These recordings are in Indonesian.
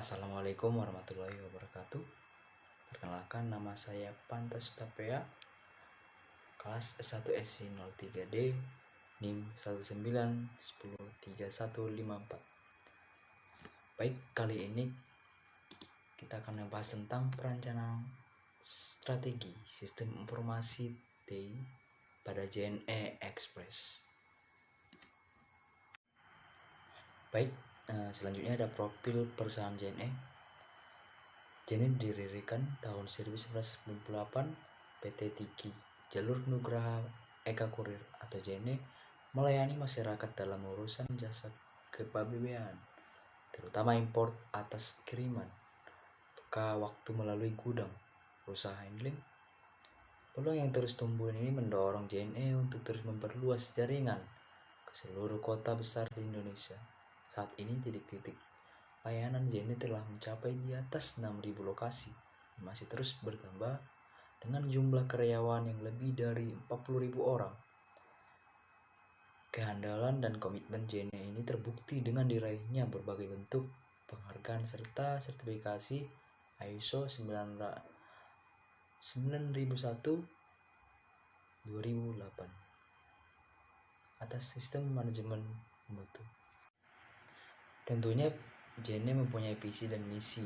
Assalamualaikum warahmatullahi wabarakatuh. Perkenalkan, nama saya Pantas Utapea, kelas S1 SC03D, NIM 19103154. Baik, kali ini kita akan membahas tentang perencanaan strategi sistem informasi TI pada JNE Express. Baik, selanjutnya ada profil perusahaan JNE. JNE didirikan tahun 1998. PT Tiki Jalur Nugraha Eka Kurir atau JNE melayani masyarakat dalam urusan jasa kepabeanan, terutama import atas kiriman waktu melalui gudang, usaha handling. Peluang yang terus tumbuh ini mendorong JNE untuk terus memperluas jaringan ke seluruh kota besar di Indonesia. Saat ini titik-titik layanan JNE telah mencapai di atas 6.000 lokasi, masih terus bertambah dengan jumlah karyawan yang lebih dari 40.000 orang. Kehandalan dan komitmen JNE ini terbukti dengan diraihnya berbagai bentuk penghargaan serta sertifikasi ISO 9001/2008 atas sistem manajemen mutu. Tentunya JNE mempunyai visi dan misi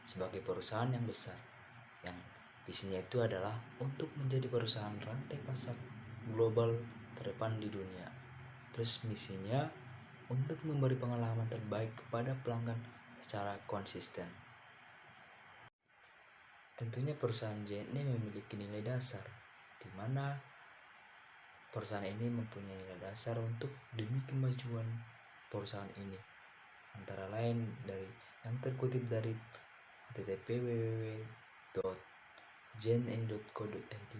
sebagai perusahaan yang besar, yang visinya itu adalah untuk menjadi perusahaan rantai pasar global terdepan di dunia. Terus misinya untuk memberi pengalaman terbaik kepada pelanggan secara konsisten. Tentunya perusahaan JNE memiliki nilai dasar, di mana perusahaan ini mempunyai nilai dasar untuk demi kemajuan perusahaan ini. Antara lain dari yang terkutip dari http://www.jne.co.id,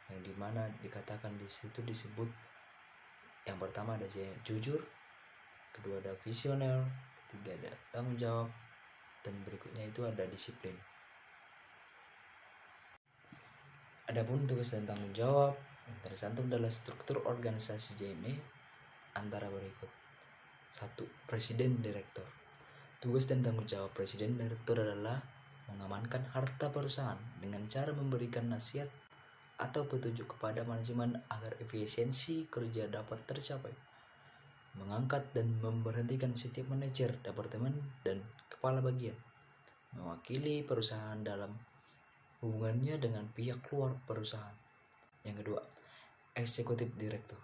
yang dimana dikatakan di situ disebut yang pertama ada jujur, kedua ada visioner, ketiga ada tanggung jawab, dan berikutnya itu ada disiplin. Adapun tugas dan tanggung jawab yang tercantum dalam struktur organisasi JNE antara berikut. 1. Presiden Direktur. Tugas dan tanggung jawab Presiden Direktur adalah mengamankan harta perusahaan dengan cara memberikan nasihat atau petunjuk kepada manajemen agar efisiensi kerja dapat tercapai, mengangkat dan memberhentikan setiap manajer, departemen, dan kepala bagian, mewakili perusahaan dalam hubungannya dengan pihak luar perusahaan. Yang kedua, Eksekutif Direktur.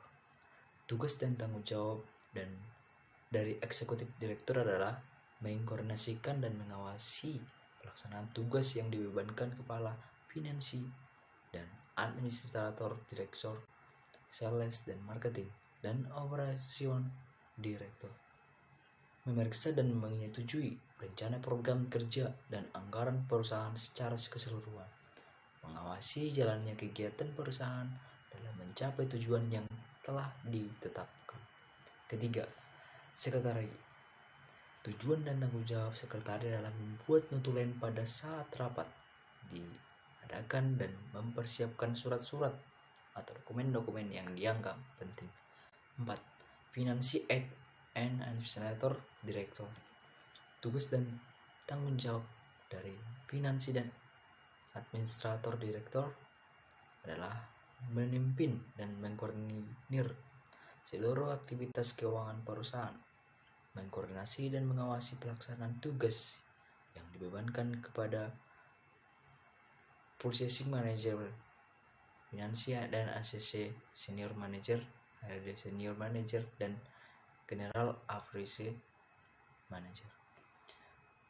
Tugas dan tanggung jawab dari Eksekutif Direktur adalah mengkoordinasikan dan mengawasi pelaksanaan tugas yang dibebankan kepala finansi dan administrator direktur, sales dan marketing, dan operation direktur. Memeriksa dan menyetujui rencana program kerja dan anggaran perusahaan secara keseluruhan. Mengawasi jalannya kegiatan perusahaan dalam mencapai tujuan yang telah ditetapkan. Ketiga, Sekretariat. Tujuan dan tanggung jawab sekretariat adalah membuat notulen pada saat rapat diadakan dan mempersiapkan surat-surat atau dokumen-dokumen yang dianggap penting. 4. Finansi and Administrator Director. Tugas dan tanggung jawab dari Finansi dan Administrator Director adalah memimpin dan mengkoordinir seluruh aktivitas keuangan perusahaan, mengkoordinasi dan mengawasi pelaksanaan tugas yang dibebankan kepada Purchasing Manager, Finansi dan ACC Senior Manager, HRD Senior Manager, dan General Affairs Manager.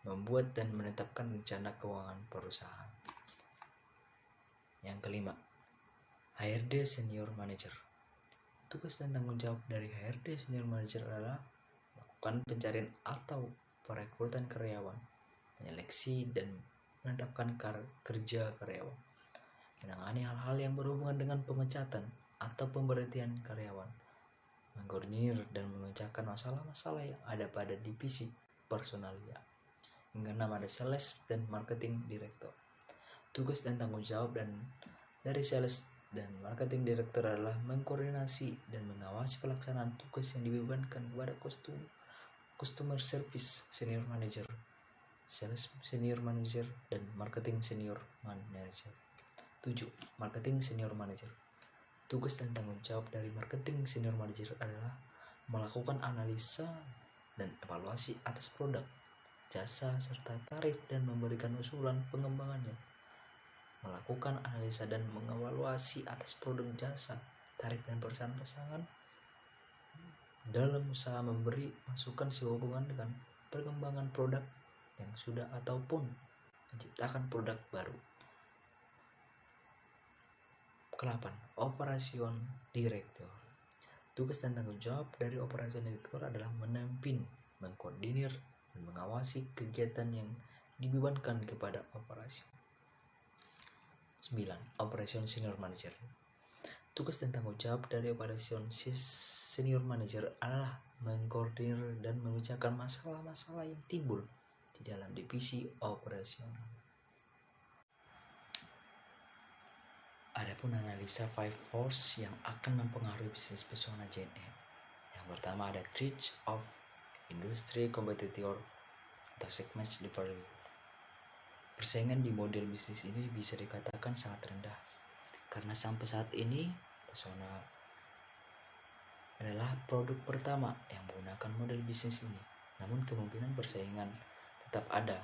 Membuat dan menetapkan rencana keuangan perusahaan. Yang kelima, HRD Senior Manager. Tugas dan tanggung jawab dari HRD Senior Manager adalah melakukan pencarian atau perekrutan karyawan, menyeleksi dan menetapkan kerja karyawan, menangani hal-hal yang berhubungan dengan pemecatan atau pemberhentian karyawan, mengkoordinir dan memecahkan masalah-masalah yang ada pada divisi personalia. Yang keenam ada Sales dan Marketing Director. Tugas dan tanggung jawab dari Sales dan Marketing Director adalah mengkoordinasi dan mengawasi pelaksanaan tugas yang dibebankan kepada Customer Service Senior Manager, Sales Senior Manager, dan Marketing Senior Manager. 7. Marketing Senior Manager. Tugas dan tanggung jawab dari Marketing Senior Manager adalah melakukan analisa dan evaluasi atas produk, jasa, serta tarif dan memberikan usulan pengembangannya. Melakukan analisa dan mengevaluasi atas produk, jasa, tarif dan perusahaan-pasangan dalam usaha memberi masukan sehubungan dengan perkembangan produk yang sudah ataupun menciptakan produk baru. Ke-8. Operation Director. Tugas dan tanggung jawab dari Operation Director adalah memimpin, mengkoordinir, dan mengawasi kegiatan yang dibebankan kepada operasi. 9. Operation Senior Manager. Tugas dan tanggung jawab dari Operation Senior Manager adalah mengkoordinir dan memecahkan masalah-masalah yang timbul di dalam divisi operasional. Adapun analisa 5 force yang akan mempengaruhi bisnis pesona JNE. Yang pertama ada threat of industry competitor atau segment delivery. Persaingan di model bisnis ini bisa dikatakan sangat rendah karena sampai saat ini pesona adalah produk pertama yang menggunakan model bisnis ini. Namun kemungkinan persaingan tetap ada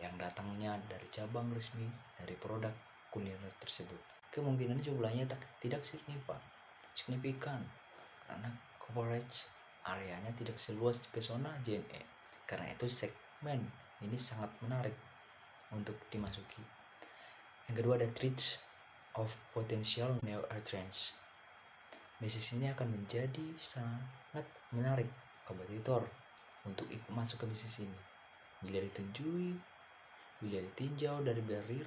yang datangnya dari cabang resmi dari produk kuliner tersebut. Kemungkinan jumlahnya tidak signifikan karena coverage areanya tidak seluas di pesona JNE. Karena itu segmen ini sangat menarik untuk dimasuki. Yang kedua ada threat of potential new entrants. Bisnis ini akan menjadi sangat menarik kompetitor untuk ikut masuk ke bisnis ini. Bila ditinjau dari barrier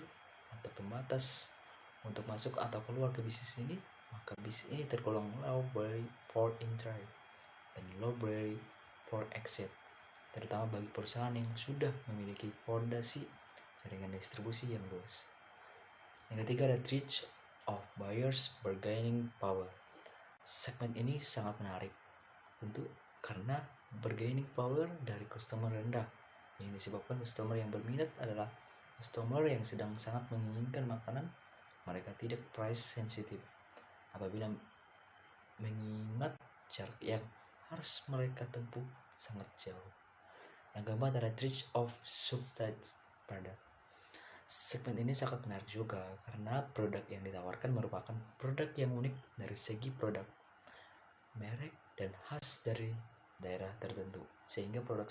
atau pembatas untuk masuk atau keluar ke bisnis ini, maka bisnis ini tergolong low barrier for entry dan low barrier for exit, terutama bagi perusahaan yang sudah memiliki fondasi jaringan distribusi yang luas. Yang ketiga ada threat of buyers bargaining power. Segmen ini sangat menarik tentu karena bargaining power dari customer rendah. Yang disebabkan customer yang berminat adalah customer yang sedang sangat menginginkan makanan. Mereka tidak price sensitive apabila mengingat jarak yang harus mereka tempuh sangat jauh. Yang keempat ada threat of subsidized product. Segmen ini sangat menarik juga karena produk yang ditawarkan merupakan produk yang unik dari segi produk, merek, dan khas dari daerah tertentu, sehingga produk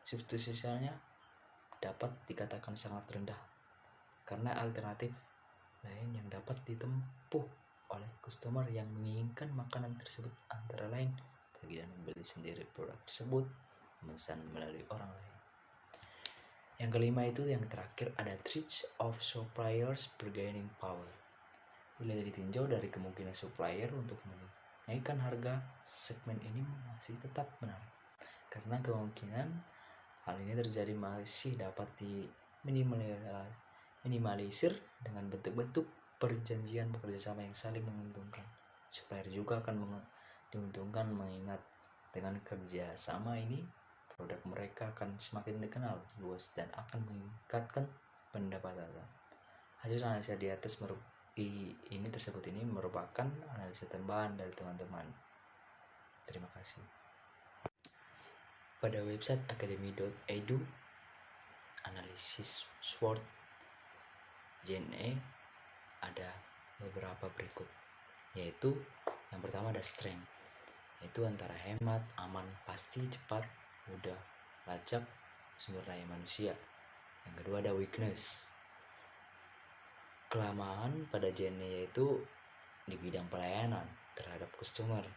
substitusinya dapat dikatakan sangat rendah karena alternatif lain yang dapat ditempuh oleh customer yang menginginkan makanan tersebut antara lain pergi dan membeli sendiri produk tersebut, memesan melalui orang lain. Yang kelima itu yang terakhir ada threat of suppliers bargaining power. Bila ditinjau dari kemungkinan supplier untuk menaikkan harga, segmen ini masih tetap menarik karena kemungkinan hal ini terjadi masih dapat minimalisir dengan bentuk-bentuk perjanjian bekerjasama yang saling menguntungkan. Supplier juga akan diuntungkan mengingat dengan kerjasama ini produk mereka akan semakin dikenal luas dan akan meningkatkan pendapatan. Hasil analisa di atas ini merupakan analisa tambahan dari teman-teman. Terima kasih. Pada website academy.edu, analisis SWOT JNE ada beberapa berikut, yaitu yang pertama ada strength, yaitu antara hemat, aman, pasti, cepat, mudah, lacak, sumber daya manusia. Yang kedua ada weakness, kelemahan pada JNE yaitu di bidang pelayanan terhadap customer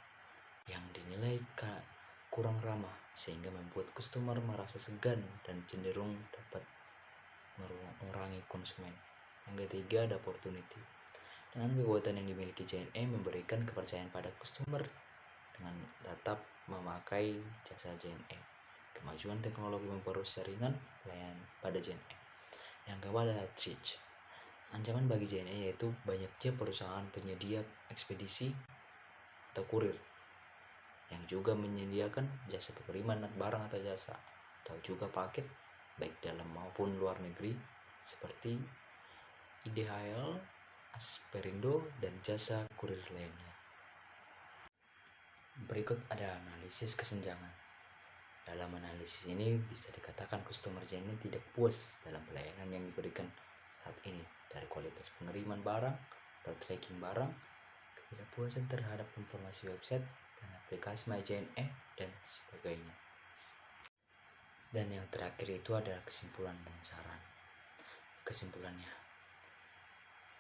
yang dinilai kurang ramah sehingga membuat customer merasa segan dan cenderung dapat mengurangi konsumen. Yang ketiga ada opportunity, dengan kekuatan yang dimiliki JNE memberikan kepercayaan pada customer dengan tetap memakai jasa JNE. Kemajuan teknologi memperluas jaringan pelayanan pada JNE. Yang keempat adalah threat, ancaman bagi JNE yaitu banyaknya perusahaan penyedia ekspedisi atau kurir yang juga menyediakan jasa pengiriman barang atau jasa atau juga paket baik dalam maupun luar negeri seperti IDHL, Asperindo, dan jasa kurir lainnya. Berikut ada analisis kesenjangan. Dalam analisis ini bisa dikatakan customer journey tidak puas dalam pelayanan yang diberikan saat ini, dari kualitas pengiriman barang atau tracking barang, ketidakpuasan terhadap informasi website dan aplikasi MyJNE dan sebagainya. Dan yang terakhir itu adalah kesimpulan dan saran. Kesimpulannya,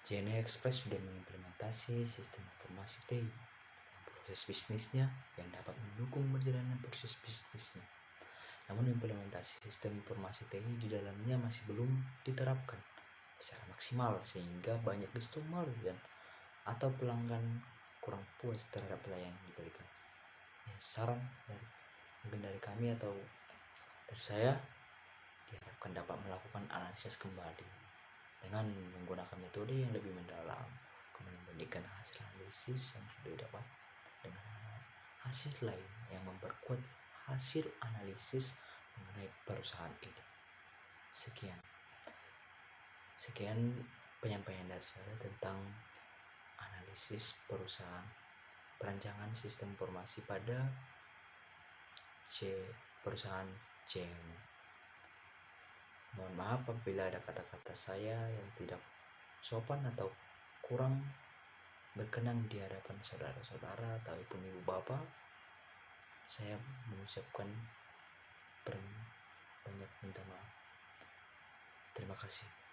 JNE Express sudah mengimplementasi sistem informasi TI dan proses bisnisnya yang dapat mendukung perjalanan proses bisnisnya. Namun implementasi sistem informasi TI di dalamnya masih belum diterapkan secara maksimal, sehingga banyak customer dan atau pelanggan kurang puas terhadap pelayanan yang diberikan. Saran mungkin dari kami atau dari saya, diharapkan dapat melakukan analisis kembali dengan menggunakan metode yang lebih mendalam, kemudian membandingkan hasil analisis yang sudah didapat dengan hasil lain yang memperkuat hasil analisis mengenai perusahaan ini. Sekian penyampaian dari saya tentang analisis perusahaan, perancangan sistem informasi pada perusahaan JNE. Mohon maaf apabila ada kata-kata saya yang tidak sopan atau kurang berkenan di hadapan saudara-saudara ataupun ibu bapak. Saya mengucapkan banyak minta maaf. Terima kasih.